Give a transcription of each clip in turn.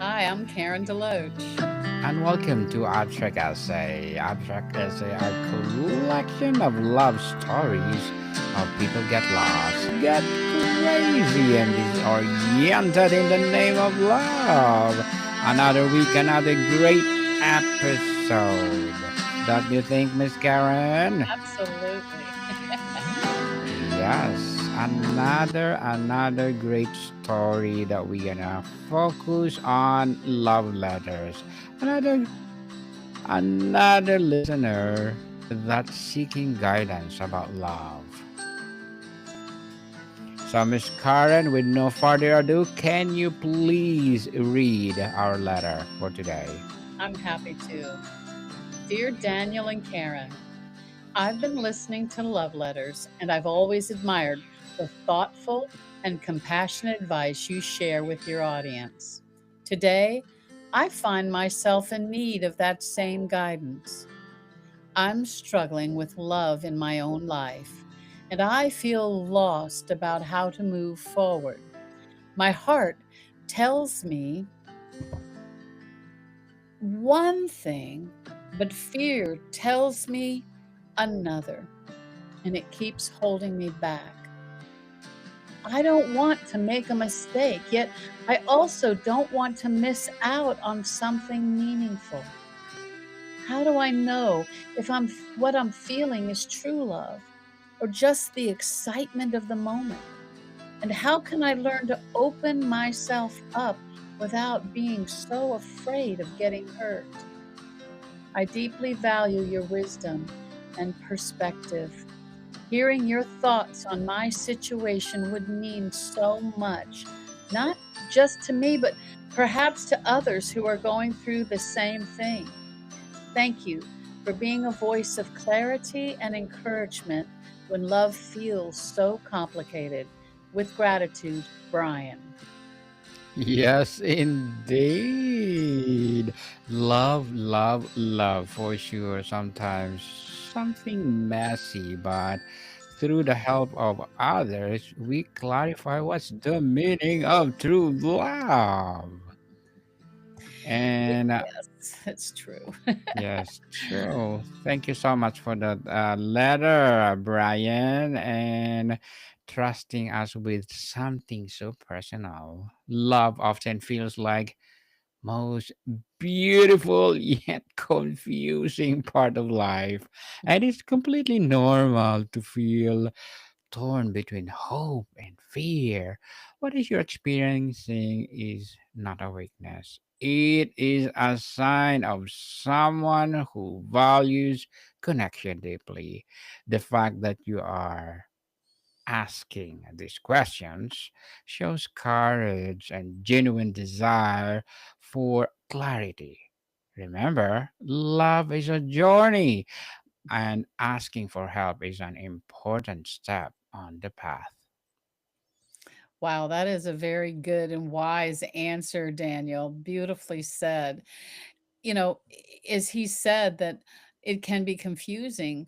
Hi, I'm Karen DeLoach. And welcome to Abstract Essay. Abstract Essay are a collection of love stories how people get lost, get crazy, and disoriented in the name of love. Another week, another great episode. Don't you think, Miss Karen? Absolutely. Yes, another great story that we're gonna focus on love letters. Another listener that's seeking guidance about love. So, Miss Karen, with no further ado, can you please read our letter for today? I'm happy to. Dear Daniel and Karen, I've been listening to love letters and I've always admired the thoughtful and compassionate advice you share with your audience. Today, I find myself in need of that same guidance. I'm struggling with love in my own life, and I feel lost about how to move forward. My heart tells me one thing, but fear tells me another, and it keeps holding me back. I don't want to make a mistake, yet I also don't want to miss out on something meaningful. How do I know if what I'm feeling is true love or just the excitement of the moment? And how can I learn to open myself up without being so afraid of getting hurt? I deeply value your wisdom and perspective. Hearing your thoughts on my situation would mean so much, not just to me, but perhaps to others who are going through the same thing. Thank you for being a voice of clarity and encouragement when love feels so complicated. With gratitude, Brian. Yes, indeed. Love for sure. Sometimes something messy, but through the help of others, we clarify what's the meaning of true love. And Yes, it's true. yes, true. Thank you so much for that letter, Brian, and trusting us with something so personal. Love often feels like most beautiful yet confusing part of life. And it's completely normal to feel torn between hope and fear. What is you're experiencing is not a weakness. It is a sign of someone who values connection deeply. The fact that you are asking these questions shows courage and genuine desire for clarity. Remember, love is a journey, and asking for help is an important step on the path. Wow, that is a very good and wise answer, Daniel. Beautifully said. As he said that it can be confusing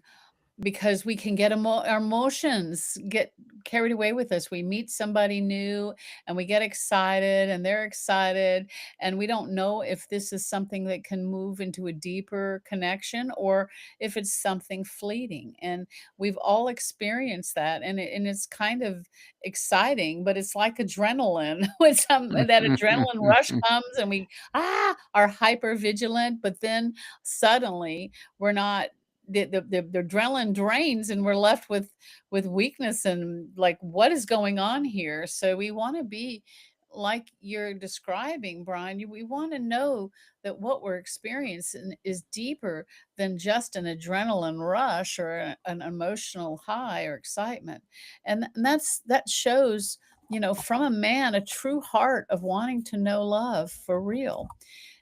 because we can get our emotions get carried away with us. We meet somebody new and we get excited and they're excited, and we don't know if this is something that can move into a deeper connection or if it's something fleeting. And we've all experienced that, and it's kind of exciting, but it's like adrenaline. When that adrenaline rush comes and we are hyper vigilant, but then suddenly we're not, the adrenaline drains and we're left with weakness and like, what is going on here? So we want to be like you're describing, Brian. We want to know that what we're experiencing is deeper than just an adrenaline rush or an emotional high or excitement. And that shows, from a man, a true heart of wanting to know love for real.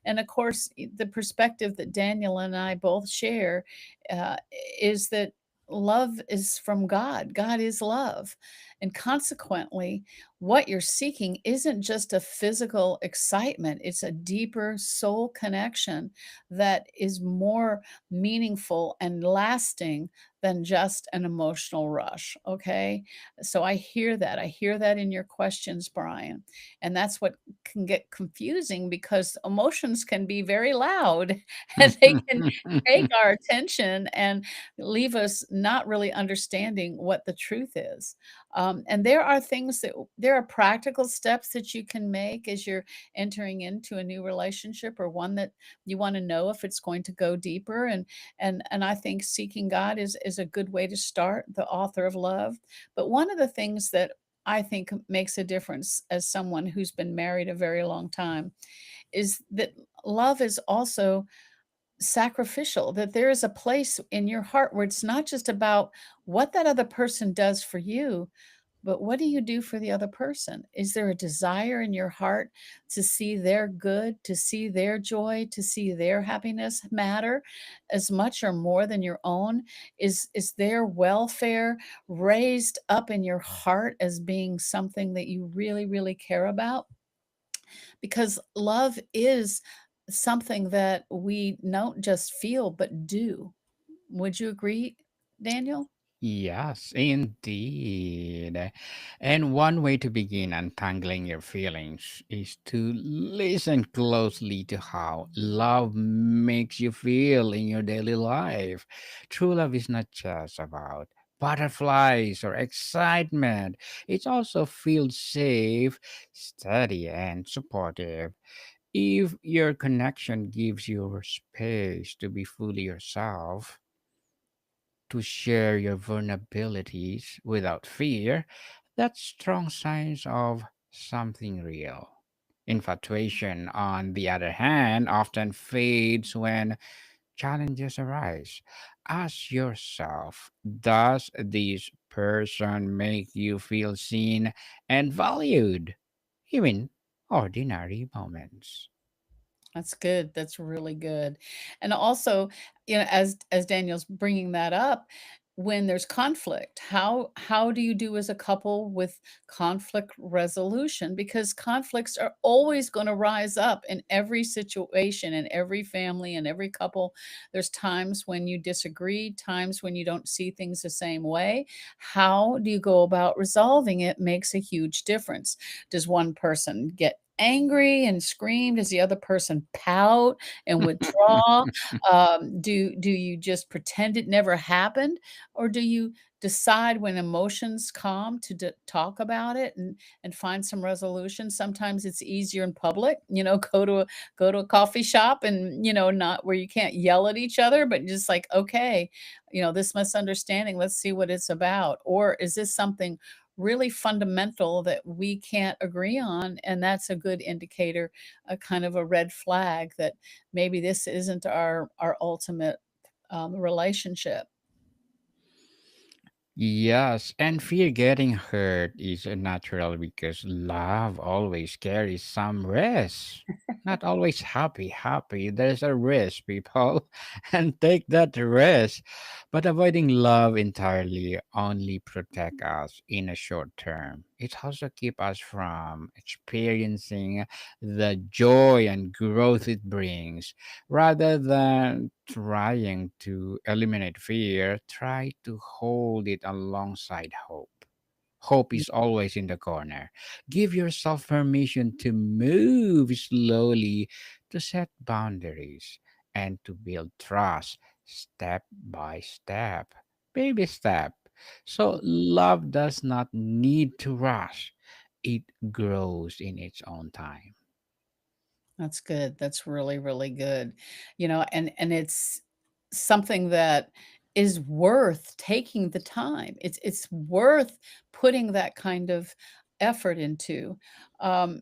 And of course, the perspective that Daniel and I both share uh, is that love is from God. God is love. And consequently, what you're seeking isn't just a physical excitement, it's a deeper soul connection that is more meaningful and lasting than just an emotional rush, okay? So I hear that. I hear that in your questions, Brian. And that's what can get confusing because emotions can be very loud and they can take our attention and leave us not really understanding what the truth is. And there are things that there are practical steps that you can make as you're entering into a new relationship or one that you want to know if it's going to go deeper. And I think seeking God is a good way to start, the author of love. But one of the things that I think makes a difference as someone who's been married a very long time is that love is also sacrificial, that there is a place in your heart where it's not just about what that other person does for you, but what do you do for the other person? Is there a desire in your heart to see their good, to see their joy, to see their happiness matter as much or more than your own? Is their welfare raised up in your heart as being something that you really, really care about? Because love is something that we don't just feel, but do. Would you agree, Daniel? Yes, indeed. And one way to begin untangling your feelings is to listen closely to how love makes you feel in your daily life. True love is not just about butterflies or excitement, it also feels safe, steady, and supportive. If your connection gives you space to be fully yourself, to share your vulnerabilities without fear, that's strong signs of something real. Infatuation, on the other hand, often fades when challenges arise. Ask yourself, does this person make you feel seen and valued? Even ordinary moments. That's good. That's really good. And also, as Daniel's bringing that up, when there's conflict, how do you do as a couple with conflict resolution? Because conflicts are always going to rise up in every situation, in every family, and every couple. There's times when you disagree, times when you don't see things the same way. How do you go about resolving it makes a huge difference. Does one person get angry and scream? Does the other person pout and withdraw? Do you just pretend it never happened, or do you decide when emotions calm to talk about it and find some resolution? Sometimes it's easier in public, go to a coffee shop and not where you can't yell at each other, but just like, okay, this misunderstanding, let's see what it's about. Or is this something really fundamental that we can't agree on? And that's a good indicator, a kind of a red flag that maybe this isn't our ultimate relationship. Yes, and fear getting hurt is natural because love always carries some risk. Not always happy. There's a risk, people, and take that risk. But avoiding love entirely only protect us in a short term. It also keep us from experiencing the joy and growth it brings. Rather than trying to eliminate fear, try to hold it alongside hope. Hope is always in the corner. Give yourself permission to move slowly, to set boundaries, and to build trust step by step. Baby step. So, love does not need to rush, it grows in its own time. That's good. That's really, really good. And it's something that is worth taking the time. It's worth putting that kind of effort into. Um,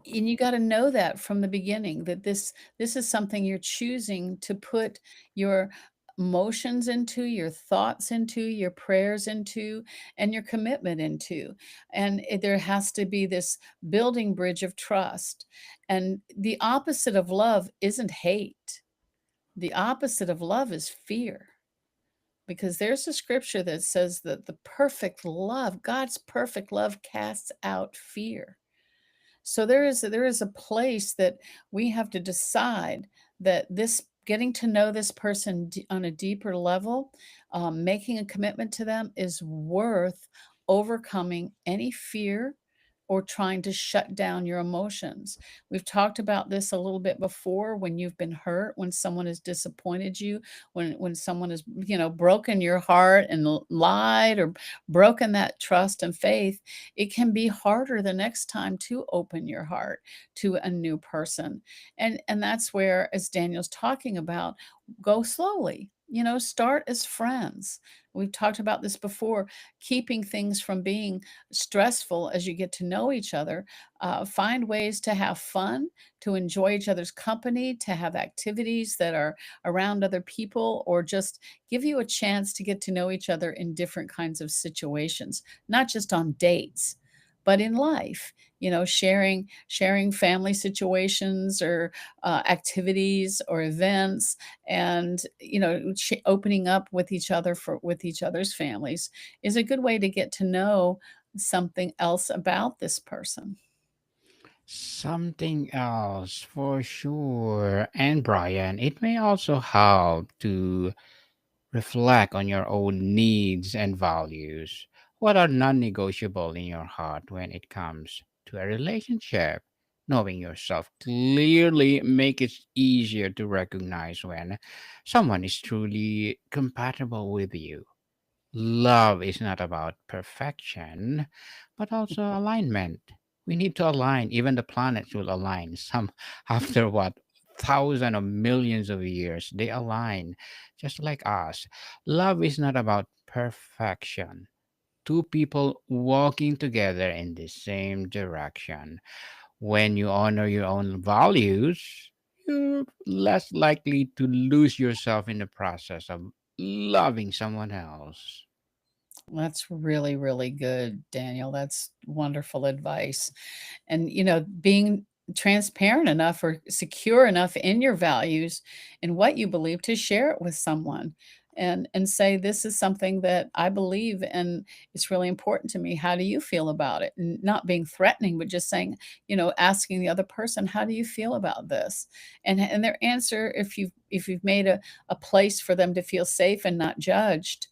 and you got to know that from the beginning that this is something you're choosing to put your emotions into, your thoughts into, your prayers into, and your commitment into. And there has to be this building bridge of trust. And the opposite of love isn't hate. The opposite of love is fear, because there's a scripture that says that the perfect love, God's perfect love, casts out fear. So there is a place that we have to decide that this getting to know this person on a deeper level, making a commitment to them is worth overcoming any fear or trying to shut down your emotions. We've talked about this a little bit before when you've been hurt, when someone has disappointed you, when someone has, broken your heart and lied or broken that trust and faith, it can be harder the next time to open your heart to a new person. And that's where, as Daniel's talking about, go slowly. Start as friends. We've talked about this before, keeping things from being stressful as you get to know each other. Find ways to have fun, to enjoy each other's company, to have activities that are around other people, or just give you a chance to get to know each other in different kinds of situations, not just on dates, but in life. Sharing family situations or activities or events, and opening up with each other for with each other's families is a good way to get to know something else about this person. Something else for sure. And Brian, it may also help to reflect on your own needs and values. What are non negotiable in your heart when it comes to a relationship? Knowing yourself clearly make it easier to recognize when someone is truly compatible with you. Love is not about perfection, but also alignment. We need to align. Even the planets will align. Some after what thousands of millions of years, they align, just like us. Love is not about perfection. Two people walking together in the same direction. When you honor your own values, you're less likely to lose yourself in the process of loving someone else. That's really, really good, Daniel. That's wonderful advice. And, being transparent enough or secure enough in your values and what you believe to share it with someone and say, this is something that I believe and it's really important to me. How do you feel about it? And not being threatening, but just saying, asking the other person, how do you feel about this? And their answer, if you've made a place for them to feel safe and not judged,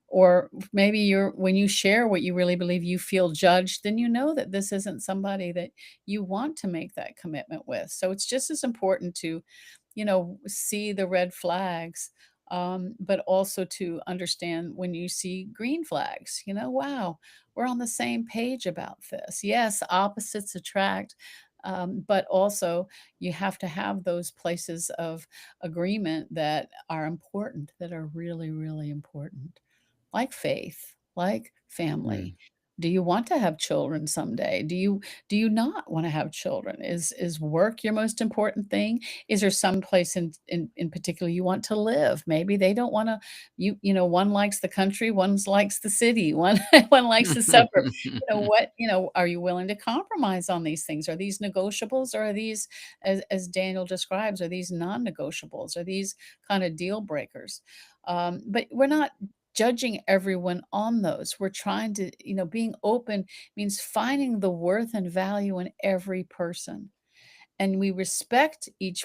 or maybe when you share what you really believe, you feel judged, then you know that this isn't somebody that you want to make that commitment with. So it's just as important to, see the red flags, but also to understand when you see green flags, wow, we're on the same page about this. Yes, opposites attract. But also, you have to have those places of agreement that are important, that are really, really important, like faith, like family. Mm. Do you want to have children someday? Do you not want to have children? Is work your most important thing? Is there some place in particular you want to live? Maybe they don't want to. One likes the country, one likes the city, one one likes the suburb. What, are you willing to compromise on these things? Are these negotiables, or are these, as Daniel describes, are these non-negotiables? Are these kind of deal breakers? But we're not judging everyone on those. We're trying to, being open means finding the worth and value in every person, and we respect each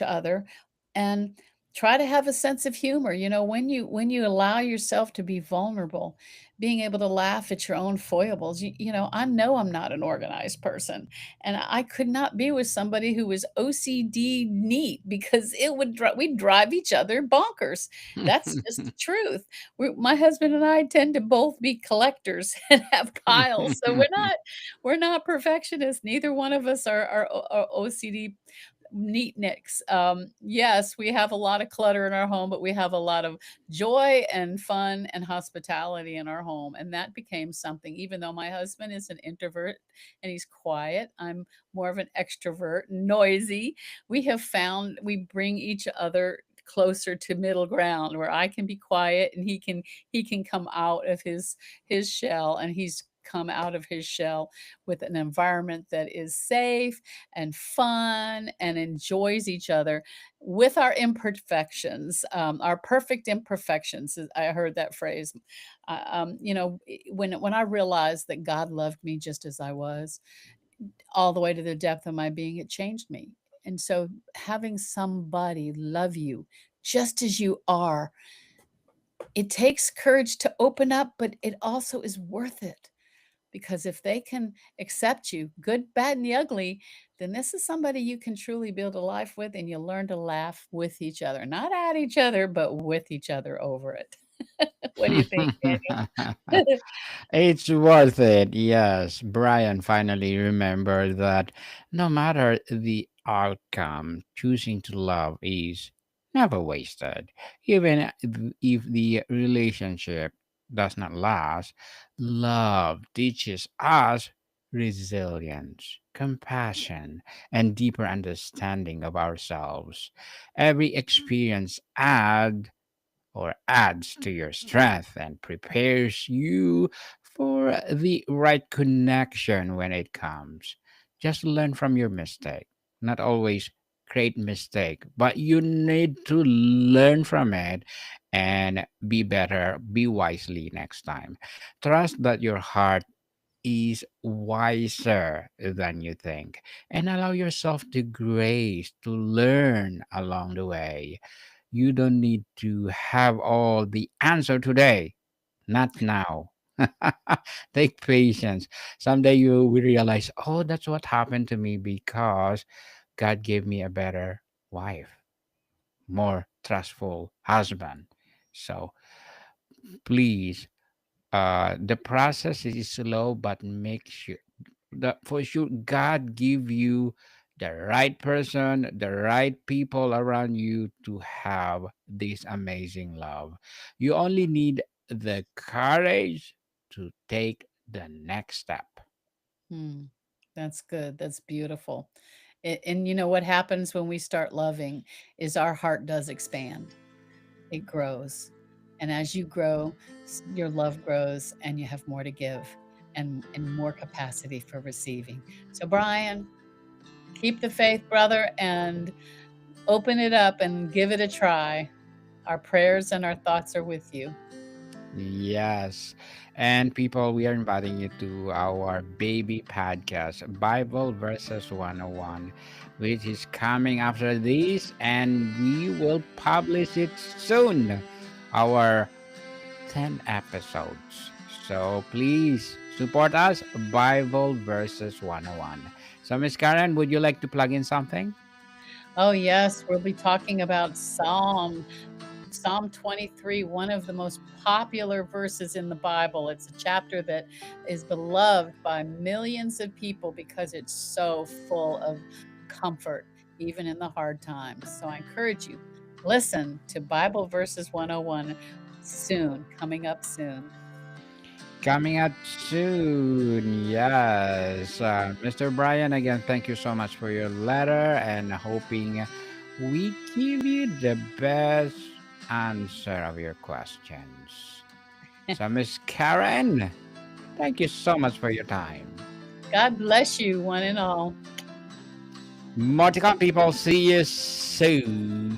other and try to have a sense of humor. When you allow yourself to be vulnerable, being able to laugh at your own foibles. I know I'm not an organized person, and I could not be with somebody who was OCD neat, because we'd drive each other bonkers. That's just the truth. My husband and I tend to both be collectors and have piles, so we're not perfectionists. Neither one of us are OCD neatniks. Yes, we have a lot of clutter in our home, but we have a lot of joy and fun and hospitality in our home. And that became something, even though my husband is an introvert and he's quiet, I'm more of an extrovert, noisy. We have found we bring each other closer to middle ground, where I can be quiet and he can come out of his shell, and he's come out of his shell with an environment that is safe and fun and enjoys each other with our imperfections, our perfect imperfections. I heard that phrase. When I realized that God loved me just as I was, all the way to the depth of my being, it changed me. And so having somebody love you just as you are, it takes courage to open up, but it also is worth it. Because if they can accept you, good, bad, and the ugly, then this is somebody you can truly build a life with, and you'll learn to laugh with each other, not at each other, but with each other over it. What do you think, Daniel? It's worth it. Yes, Brian finally remembered that no matter the outcome, choosing to love is never wasted. Even if the relationship does not last, love teaches us resilience, compassion, and deeper understanding of ourselves. Every experience adds to your strength and prepares you for the right connection when it comes. Just learn from your mistake. Not always great mistake, but you need to learn from it and be better, be wisely next time. Trust that your heart is wiser than you think and allow yourself the grace to learn along the way. You don't need to have all the answer today, not now. Take patience. Someday you will realize, oh, that's what happened to me because God gave me a better wife, more trustful husband. So please, the process is slow, but make sure that for sure God give you the right person, the right people around you to have this amazing love. You only need the courage to take the next step. Hmm, that's good. That's beautiful. And you know what happens when we start loving is our heart does expand. It grows. And as you grow, your love grows and you have more to give and more capacity for receiving. So Brian, keep the faith, brother, and open it up and give it a try. Our prayers and our thoughts are with you. Yes. And people, we are inviting you to our baby podcast, Bible verses 101, which is coming after this, and we will publish it soon. Our 10 episodes. So please support us, Bible verses 101. So, Miss Karen, would you like to plug in something? Oh yes, we'll be talking about Psalm 23, one of the most popular verses in the Bible. It's a chapter that is beloved by millions of people because it's so full of comfort, even in the hard times. So I encourage you, listen to Bible Verses 101 soon, coming up soon. Coming up soon. Yes. Mr. Brian, again, thank you so much for your letter and hoping we give you the best answer of your questions. So, Miss Karen, thank you so much for your time. God bless you, one and all. More to come, people. See you soon.